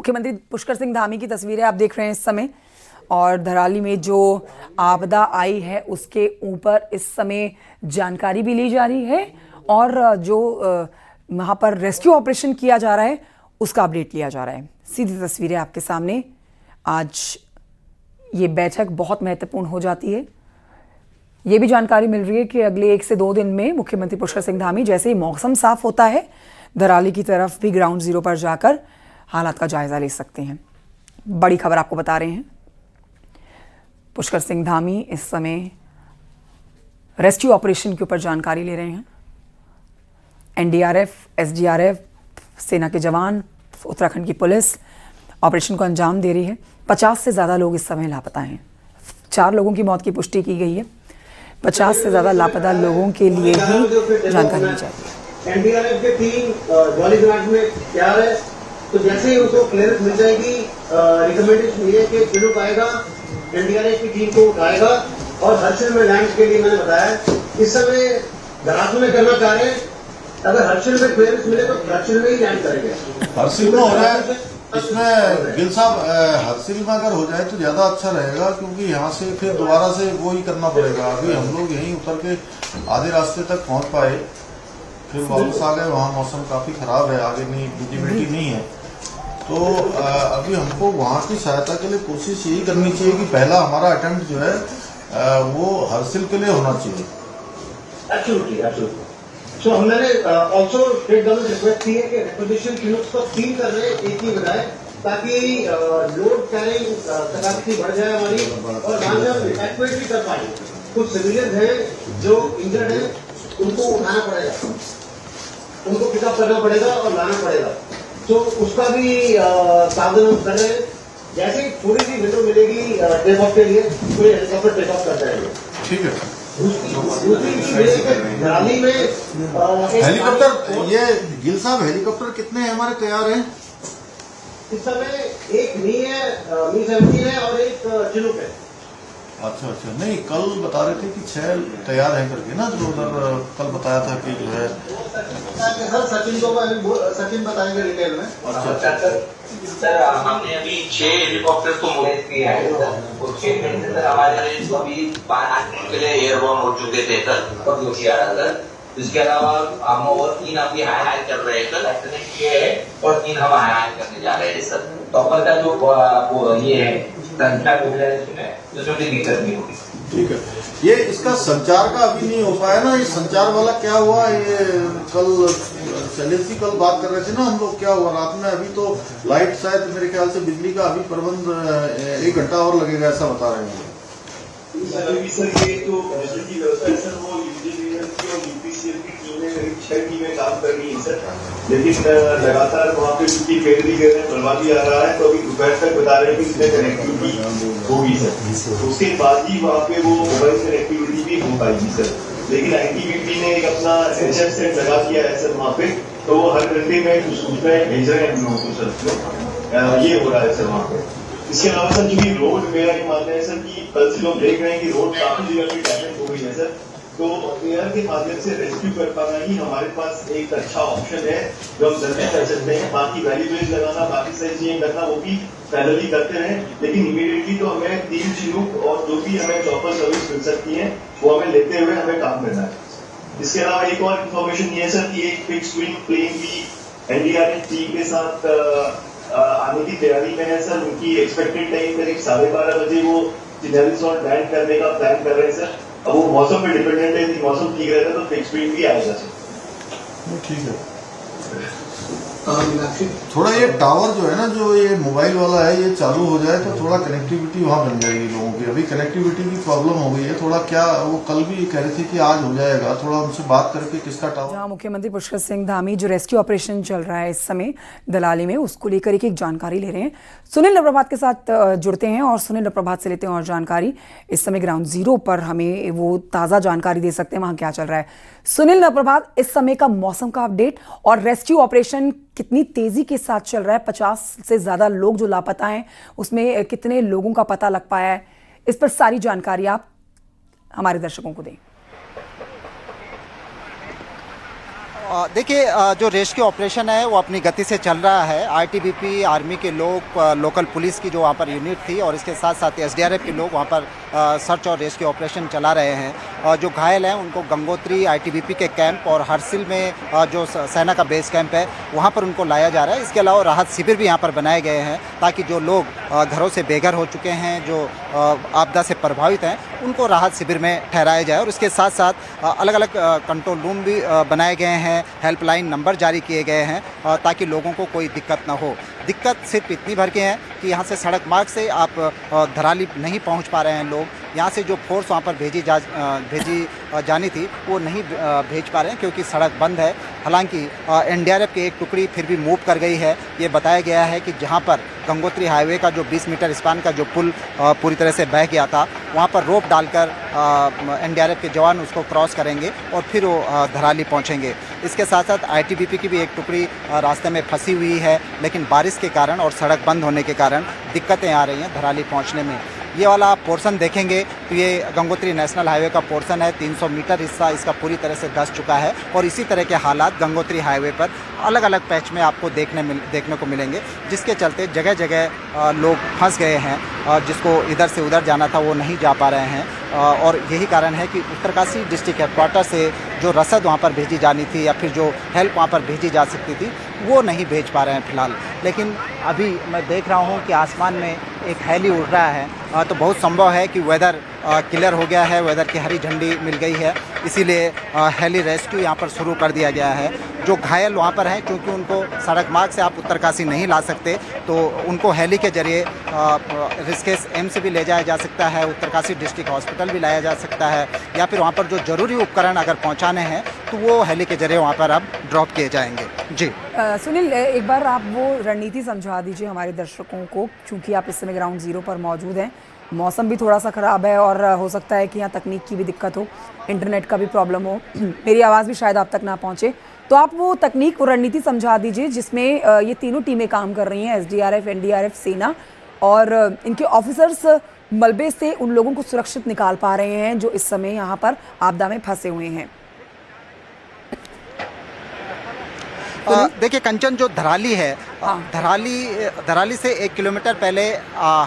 मुख्यमंत्री पुष्कर सिंह धामी की तस्वीरें आप देख रहे हैं इस समय, और धराली में जो आपदा आई है उसके ऊपर इस समय जानकारी भी ली जा रही है और जो वहाँ पर रेस्क्यू ऑपरेशन किया जा रहा है उसका अपडेट लिया जा रहा है। सीधी तस्वीरें आपके सामने। आज ये बैठक बहुत महत्वपूर्ण हो जाती है। ये भी जानकारी मिल रही है कि अगले 1 से 2 दिन में मुख्यमंत्री पुष्कर सिंह धामी जैसे ही मौसम साफ होता है धराली की तरफ भी ग्राउंड जीरो पर जाकर हालात का जायजा ले सकते हैं। बड़ी खबर आपको बता रहे हैं, पुष्कर सिंह धामी इस समय रेस्क्यू ऑपरेशन के ऊपर जानकारी ले रहे हैं। एनडीआरएफ, एसडीआरएफ, सेना के जवान, उत्तराखंड की पुलिस ऑपरेशन को अंजाम दे रही है। 50 से ज़्यादा लोग इस समय लापता हैं। 4 लोगों की मौत की पुष्टि की गई है। 50 से ज़्यादा लापता लोगों के लिए ही जानकारी दी जाएगी। एनडीआरएफ की टीम जॉलीग्रांट में तैयार है, तो जैसे ही उनको क्लियरेंस मिल जाएगी, रिकमेंडेशन ये है कि चिनूक आएगा, एनडीआरएफ की टीम को उठाएगा और हर्षिल में लैंड के लिए मैंने बताया इस समय धरासू में करना चाह रहे हैं। अगर हर्षिल में क्लियरेंस मिले तो हर्षिल में ही लैंड करेंगे। हर्षिल में हो रहा है, इसमें गिल साहब हर्षिल में अगर हो जाए तो ज्यादा अच्छा रहेगा, क्योंकि यहाँ से फिर दोबारा से वो ही करना पड़ेगा। अभी हम लोग यहीं उतर के आधे रास्ते तक पहुंच पाए, फिर वापस आ गए। वहाँ मौसम काफी खराब है, आगे नहीं विजिबिलिटी नहीं है, तो अभी हमको वहाँ की सहायता के लिए कोशिश यही करनी चाहिए कि पहला हमारा अटेम्प्ट जो है वो हर्षिल के लिए होना चाहिए। Absolutely, absolutely. सो हमने ऑल्सो स्टेट गवर्नमेंट रिक्वेस्ट की है कि रिपोजिशन चिनूक को 3 कर रहे एक ही बजाय, ताकि लोड कैरिंग कैपेसिटी बढ़ जाए हमारी और वहाँ से हम इवैक्यूएट भी कर पाए। कुछ सिविलियन हैं जो इंजर्ड हैं, उनको उठाना पड़ेगा, उनको पिकअप करना पड़ेगा और लाना पड़ेगा। तो उसका भी साधन हम कर रहे हैं। जैसे ही थोड़ी सी विंडो मिलेगी टेक ऑफ के लिए, तो ये हेलीकॉप्टर टेक ऑफ कर जाएंगे। ठीक है। धराली में हेलीकॉप्टर, ये गिल साहब हेलीकॉप्टर कितने हैं हमारे तैयार हैं इस समय? एक मी है, मी 70 है और एक चिनूक है। अच्छा, नहीं कल बता रहे थे कि 6 तैयार हैं करके ना, जो उधर कल बताया था कि जो है सर सचिन को सचिन बताएंगे डिटेल में। सर हमने अभी 6 हेलीकॉप्टर को मोबिलाइज किया है और 6 घंटे सर हमारे अभी 5 मिनट के लिए एयरबॉर्न हो चुके थे सर और जोशियाड़ा सर। इसके अलावा हम और 3 अभी हाई कर रहे हैं सर, एक्सीडेंट किए हैं और 3 हम हाई करने जा रहे हैं सर। तो अपन का जो ये है संख्या मोबिलाइजेशन है उसमें भी दिक्कत नहीं होगी। ठीक है। ये इसका संचार का अभी नहीं हो पाया ना, ये संचार वाला क्या हुआ? ये कल शैलेश जी कल बात कर रहे थे ना हम लोग, क्या हुआ रात में? अभी तो लाइट शायद मेरे ख्याल से बिजली का अभी प्रबंध 1 घंटा और लगेगा, ऐसा बता रहे हैं। सर ये जो बिजली की व्यवस्था है सर, वो यूजीसीएल की और यूपीसीएल की टीमें 6 टीमें काम कर रही है सर, लेकिन लगातार वहाँ पे उनकी पेट्रोलिंग कर रहे हैं, बर्बादी आ रहा है। तो अभी दोपहर तक बता रहे हैं कि इसमें कनेक्टिविटी होगी सर, उसके बाद ही वहाँ पे वो मोबाइल कनेक्टिविटी भी हो पाएगी सर। लेकिन आईटीबीपी ने एक अपना एचएफ सेट लगा दिया है सर वहाँ पे, तो वो हर घंटे में सूचनाएं भेज रहे हैं हम लोगों को सर। ये हो रहा है सर वहाँ पे। इसके अलावा सर जो रोड, मेरा ये मानना है सर कि कल से लोग देख रहे हैं कि रोड काफी जगह पे डैमेज हो गई है सर, तो एयर के माध्यम से रेस्क्यू कर पाना ही हमारे पास एक अच्छा ऑप्शन है जो हम जल्दी कर सकते हैं। बाकी वैली ब्रिज लगाना, बाकी सारी चीजें करना वो भी पैरेलली करते रहें, लेकिन इमीडिएटली तो हमें 3 चिनूक और जो भी हमें चॉपर सर्विस मिल सकती है वो हमें लेते हुए हमें काम करना है। इसके अलावा एक और इन्फॉर्मेशन ये है सर कि एक फिक्स विंग प्लेन भी एनडीआरएफ टीम के साथ आने की तैयारी में है सर। उनकी एक्सपेक्टेड टाइम करीब 12:30 बजे वो चिन्हालीस और लैंड करने का प्लान कर रहे हैं सर। अब वो मौसम पे डिपेंडेंट है, मौसम ठीक रहता है तो फिक्स विंग भी आएगा सर। ठीक है। थोड़ा ये टावर जो है ना, जो ये मोबाइल वाला है, ये चालू हो जाए तो थोड़ा कनेक्टिविटी वहाँ बन जाएगी लोगों की। अभी कनेक्टिविटी की प्रॉब्लम हो गई है थोड़ा। क्या वो कल भी कह रहे थे कि आज हो जाएगा, थोड़ा उनसे बात करके किसका टावर। जहाँ मुख्यमंत्री पुष्कर सिंह धामी जो रेस्क्यू ऑपरेशन चल रहा है इस समय दलाली में, उसको लेकर एक जानकारी ले रहे हैं। सुनील नप्रभात के साथ जुड़ते हैं और सुनील नप्रभात से लेते हैं और जानकारी। इस समय ग्राउंड जीरो पर हमें वो ताज़ा जानकारी दे सकते हैं वहाँ क्या चल रहा है। सुनील नप्रभात, इस समय का मौसम का अपडेट और रेस्क्यू ऑपरेशन कितनी तेजी के साथ चल रहा है? 50 से ज्यादा लोग जो लापता हैं उसमें कितने लोगों का पता लग पाया है? इस पर सारी जानकारी आप हमारे दर्शकों को दें। देखिए, जो रेस्क्यू ऑपरेशन है वो अपनी गति से चल रहा है। आईटीबीपी, आर्मी के लोग, लोकल पुलिस की जो वहाँ पर यूनिट थी और इसके साथ साथ एसडीआरएफ के लोग वहाँ पर सर्च और रेस्क्यू ऑपरेशन चला रहे हैं। जो घायल हैं उनको गंगोत्री आईटीबीपी के कैंप और हरसिल में जो सेना का बेस कैंप है वहाँ पर उनको लाया जा रहा है। इसके अलावा राहत शिविर भी यहाँ पर बनाए गए हैं ताकि जो लोग घरों से बेघर हो चुके हैं, जो आपदा से प्रभावित हैं, उनको राहत शिविर में ठहराया जाए। और इसके साथ साथ अलग अलग कंट्रोल रूम भी बनाए गए हैं, हेल्पलाइन नंबर जारी किए गए हैं ताकि लोगों को कोई दिक्कत ना हो। दिक्कत सिर्फ इतनी भर के हैं कि यहाँ से सड़क मार्ग से आप धराली नहीं पहुँच पा रहे हैं लोग। यहाँ से जो फोर्स वहाँ पर भेजी जानी थी वो नहीं भेज पा रहे हैं क्योंकि सड़क बंद है। हालांकि एनडीआरएफ की एक टुकड़ी फिर भी मूव कर गई है। ये बताया गया है कि जहाँ पर गंगोत्री हाईवे का जो 20 मीटर स्पान का जो पुल पूरी तरह से बह गया था, वहाँ पर रोप डालकर एनडीआरएफ के जवान उसको क्रॉस करेंगे और फिर वो धराली पहुँचेंगे। इसके साथ साथ आईटीबीपी की भी एक टुकड़ी रास्ते में फंसी हुई है, लेकिन बारिश के कारण और सड़क बंद होने के कारण दिक्कतें आ रही हैं धराली पहुँचने में। ये वाला आप पोर्शन देखेंगे तो ये गंगोत्री नेशनल हाईवे का पोर्शन है। 300 मीटर हिस्सा इसका पूरी तरह से धंस चुका है और इसी तरह के हालात गंगोत्री हाईवे पर अलग अलग पैच में आपको देखने को मिलेंगे, जिसके चलते जगह जगह लोग फंस गए हैं। जिसको इधर से उधर जाना था वो नहीं जा पा रहे हैं और यही कारण है कि उत्तरकाशी डिस्ट्रिक्ट हेडक्वार्टर से जो रसद वहाँ पर भेजी जानी थी या फिर जो हेल्प वहाँ पर भेजी जा सकती थी वो नहीं भेज पा रहे हैं फ़िलहाल। लेकिन अभी मैं देख रहा हूँ कि आसमान में एक हेली उड़ रहा है, तो बहुत संभव है कि वेदर क्लियर हो गया है, वेदर की हरी झंडी मिल गई है, इसीलिए हेली रेस्क्यू यहाँ पर शुरू कर दिया गया है। जो घायल वहाँ पर हैं, क्योंकि उनको सड़क मार्ग से आप उत्तरकाशी नहीं ला सकते, तो उनको हेली के जरिए ऋषिकेश एम्स भी ले जाया जा सकता है, उत्तरकाशी डिस्ट्रिक्ट हॉस्पिटल भी लाया जा सकता है, या फिर वहाँ पर जो ज़रूरी उपकरण अगर पहुँचाने हैं तो वो हेली के जरिए वहाँ पर अब ड्रॉप किए जाएंगे। जी सुनील, एक बार आप वो रणनीति समझा दीजिए हमारे दर्शकों को, क्योंकि आप इस समय ग्राउंड जीरो पर मौजूद हैं। मौसम भी थोड़ा सा ख़राब है और हो सकता है कि यहाँ तकनीक की भी दिक्कत हो, इंटरनेट का भी प्रॉब्लम हो, मेरी आवाज़ भी शायद आप तक ना पहुँचे। तो आप वो तकनीक, वो रणनीति समझा दीजिए जिसमें ये तीनों टीमें काम कर रही हैं, एसडीआरएफ, एनडीआरएफ, सेना, और इनके ऑफिसर्स मलबे से उन लोगों को सुरक्षित निकाल पा रहे हैं जो इस समय यहाँ पर आपदा में फंसे हुए हैं। देखिए कंचन, जो धराली है, धराली से 1 किलोमीटर पहले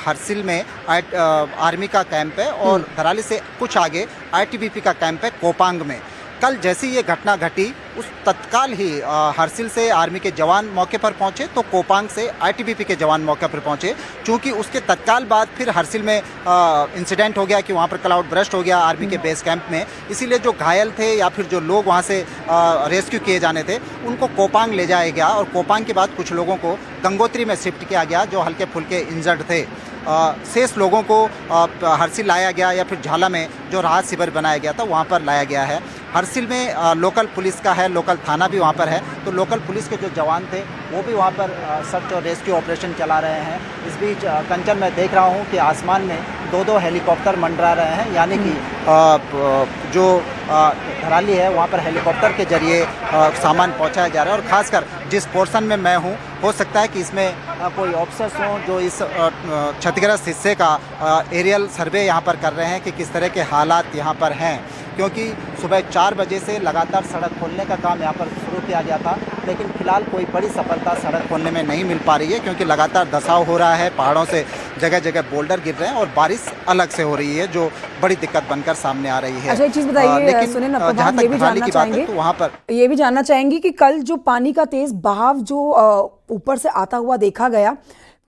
हरसिल में आर्मी का कैंप है और धराली से कुछ आगे आईटीबीपी का कैंप है कोपांग में। कल जैसी ये घटना घटी उस तत्काल ही हरसिल से आर्मी के जवान मौके पर पहुंचे तो कोपांग से आईटीबीपी के जवान मौके पर पहुंचे। चूंकि उसके तत्काल बाद फिर हरसिल में इंसिडेंट हो गया कि वहां पर क्लाउड बर्स्ट हो गया आर्मी के बेस कैंप में, इसीलिए जो घायल थे या फिर जो लोग वहां से रेस्क्यू किए जाने थे उनको कोपांग ले जाया गया और कोपांग के बाद कुछ लोगों को गंगोत्री में शिफ्ट किया गया जो हल्के फुल्के इंजर्ड थे। शेष लोगों को हरसिल लाया गया या फिर झाला में जो राहत शिविर बनाया गया था वहाँ पर लाया गया है। हरसिल में लोकल पुलिस का है, लोकल थाना भी वहाँ पर है, तो लोकल पुलिस के जो जवान थे वो भी वहाँ पर सर्च और रेस्क्यू ऑपरेशन चला रहे हैं। इस बीच कंचन मैं देख रहा हूँ कि आसमान में 2-2 हेलीकॉप्टर मंडरा रहे हैं, यानी कि जो धराली है वहाँ पर हेलीकॉप्टर के जरिए सामान पहुँचाया जा रहा है। और ख़ासकर जिस पोर्शन में मैं हूँ, हो सकता है कि इसमें कोई ऑफिसर्स हों जो इस क्षतिग्रस्त हिस्से का एरियल सर्वे यहाँ पर कर रहे हैं कि किस तरह के हालात यहाँ पर हैं, क्योंकि सुबह 4 बजे से लगातार सड़क खोलने का काम यहाँ पर शुरू किया गया था, लेकिन फिलहाल कोई बड़ी सफलता सड़क खोलने में नहीं मिल पा रही है क्योंकि लगातार धंसाव हो रहा है, पहाड़ों से जगह जगह बोल्डर गिर रहे हैं और बारिश अलग से हो रही है जो बड़ी दिक्कत बनकर सामने आ रही है। अच्छा, एक चीज़ बताइए सुनील, जहाँ तक धराली की बात है तो वहाँ पर ये भी जानना चाहेंगे कि कल जो पानी का तेज बहाव जो ऊपर से आता हुआ देखा गया,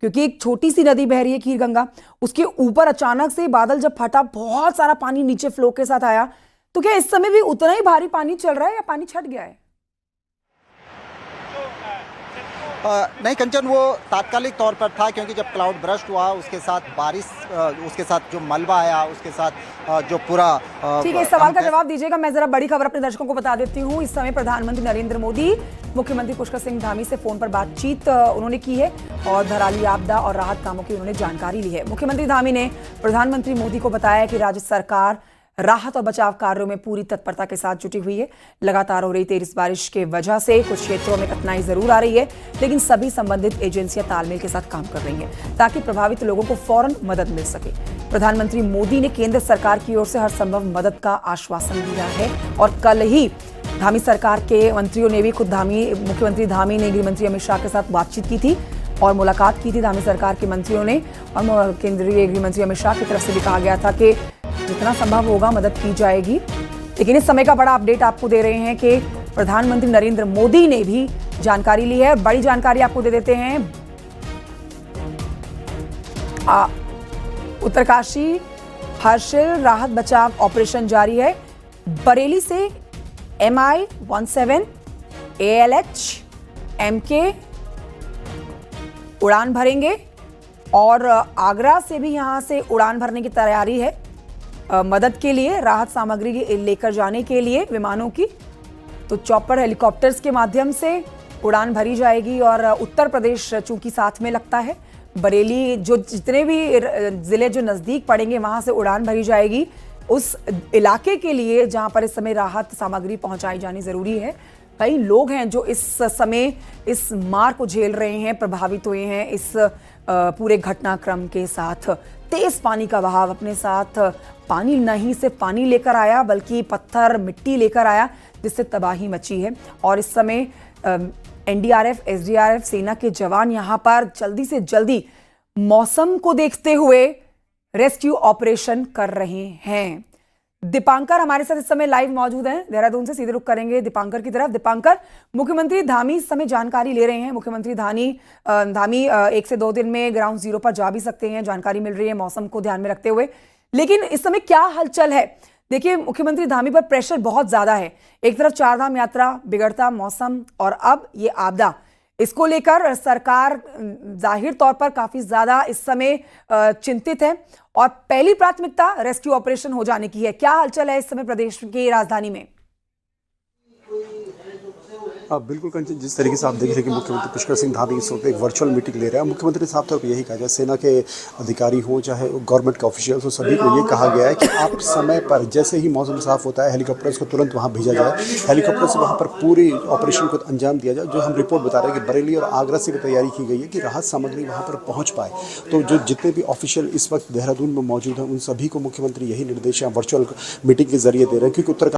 क्योंकि एक छोटी सी नदी बह रही है खीर गंगा, उसके ऊपर अचानक से बादल जब फटा, बहुत सारा पानी नीचे फ्लो के साथ आया, तो क्या इस समय भी उतना ही भारी पानी चल रहा है या पानी छट गया है? नहीं कंचन, वो तात्कालिक तौर पर था क्योंकि जब क्लाउड बर्स्ट हुआ उसके साथ बारिश, उसके साथ जो मलबा आया, उसके साथ जो पूरा ठीक है, इस सवाल का जवाब दीजिएगा। मैं जरा बड़ी खबर अपने दर्शकों को बता देती हूँ। इस समय प्रधानमंत्री नरेंद्र मोदी मुख्यमंत्री पुष्कर सिंह धामी से फोन पर बातचीत उन्होंने की है और धराली आपदा और राहत कामों की उन्होंने जानकारी ली है। मुख्यमंत्री धामी ने प्रधानमंत्री मोदी को बताया कि राज्य सरकार राहत और बचाव कार्यों में पूरी तत्परता के साथ जुटी हुई है। लगातार हो रही तेज बारिश के वजह से कुछ क्षेत्रों में कठिनाई जरूर आ रही है, लेकिन सभी संबंधित एजेंसियां तालमेल के साथ काम कर रही हैं ताकि प्रभावित लोगों को फौरन मदद मिल सके। प्रधानमंत्री मोदी ने केंद्र सरकार की ओर से हर संभव मदद का आश्वासन दिया है और कल ही धामी सरकार के मंत्रियों ने भी खुद मुख्यमंत्री धामी ने गृह मंत्री अमित शाह के साथ बातचीत की थी और मुलाकात की थी धामी सरकार के मंत्रियों ने। और केंद्रीय गृह मंत्री अमित शाह की तरफ से भी कहा गया था कि जितना संभव होगा मदद की जाएगी। लेकिन इस समय का बड़ा अपडेट आपको दे रहे हैं कि प्रधानमंत्री नरेंद्र मोदी ने भी जानकारी ली है। बड़ी जानकारी आपको दे देते हैं। उत्तरकाशी हर्षिल राहत बचाव ऑपरेशन जारी है। बरेली से MI-17 ALH MK उड़ान भरेंगे और आगरा से भी यहां से उड़ान भरने की तैयारी है मदद के लिए, राहत सामग्री लेकर जाने के लिए विमानों की। तो चॉपर हेलीकॉप्टर्स के माध्यम से उड़ान भरी जाएगी और उत्तर प्रदेश चूंकि साथ में लगता है, बरेली जो जितने भी जिले जो नज़दीक पड़ेंगे वहां से उड़ान भरी जाएगी उस इलाके के लिए जहां पर इस समय राहत सामग्री पहुंचाई जानी ज़रूरी है। कई लोग हैं जो इस समय इस मार को झेल रहे हैं, प्रभावित हुए हैं इस पूरे घटनाक्रम के साथ। तेज पानी का बहाव अपने साथ पानी नहीं सिर्फ पानी लेकर आया बल्कि पत्थर मिट्टी लेकर आया, जिससे तबाही मची है। और इस समय NDRF SDRF सेना के जवान यहां पर जल्दी से जल्दी मौसम को देखते हुए रेस्क्यू ऑपरेशन कर रहे हैं। दीपांकर हमारे साथ इस समय लाइव मौजूद हैं देहरादून से। सीधे रुख करेंगे दीपांकर की तरफ। दीपांकर, मुख्यमंत्री धामी इस समय जानकारी ले रहे हैं। मुख्यमंत्री धामी 1 से 2 दिन में ग्राउंड जीरो पर जा भी सकते हैं, जानकारी मिल रही है मौसम को ध्यान में रखते हुए। लेकिन इस समय क्या हलचल है? देखिए, मुख्यमंत्री धामी पर प्रेशर बहुत ज्यादा है। एक तरफ चारधाम यात्रा, बिगड़ता मौसम और अब ये आपदा, इसको लेकर सरकार जाहिर तौर पर काफी ज्यादा इस समय चिंतित है और पहली प्राथमिकता रेस्क्यू ऑपरेशन हो जाने की है। क्या हलचल है इस समय प्रदेश की राजधानी में? बिल्कुल कंचन, जिस तरीके से आप देख रहे हैं कि मुख्यमंत्री पुष्कर सिंह धामी इस वक्त एक वर्चुअल मीटिंग ले रहे हैं। मुख्यमंत्री साहब तौर पर यही कहा जाए, सेना के अधिकारी हों चाहे गवर्नमेंट के ऑफिशियल्स हो, सभी को ये कहा गया है कि आप समय पर जैसे ही मौसम साफ होता है हेलीकॉप्टर्स को तुरंत वहाँ भेजा जाए, हेलीकॉप्टर से वहाँ पर पूरी ऑपरेशन को अंजाम दिया जाए। जो हम रिपोर्ट बता रहे हैं कि बरेली और आगरा से भी तैयारी की गई है कि राहत सामग्री वहाँ पर पहुँच पाए। तो जो जितने भी ऑफिशियल इस वक्त देहरादून में मौजूद हैं उन सभी को मुख्यमंत्री यही निर्देश वर्चुअल मीटिंग के जरिए दे रहे हैं, क्योंकि उत्तर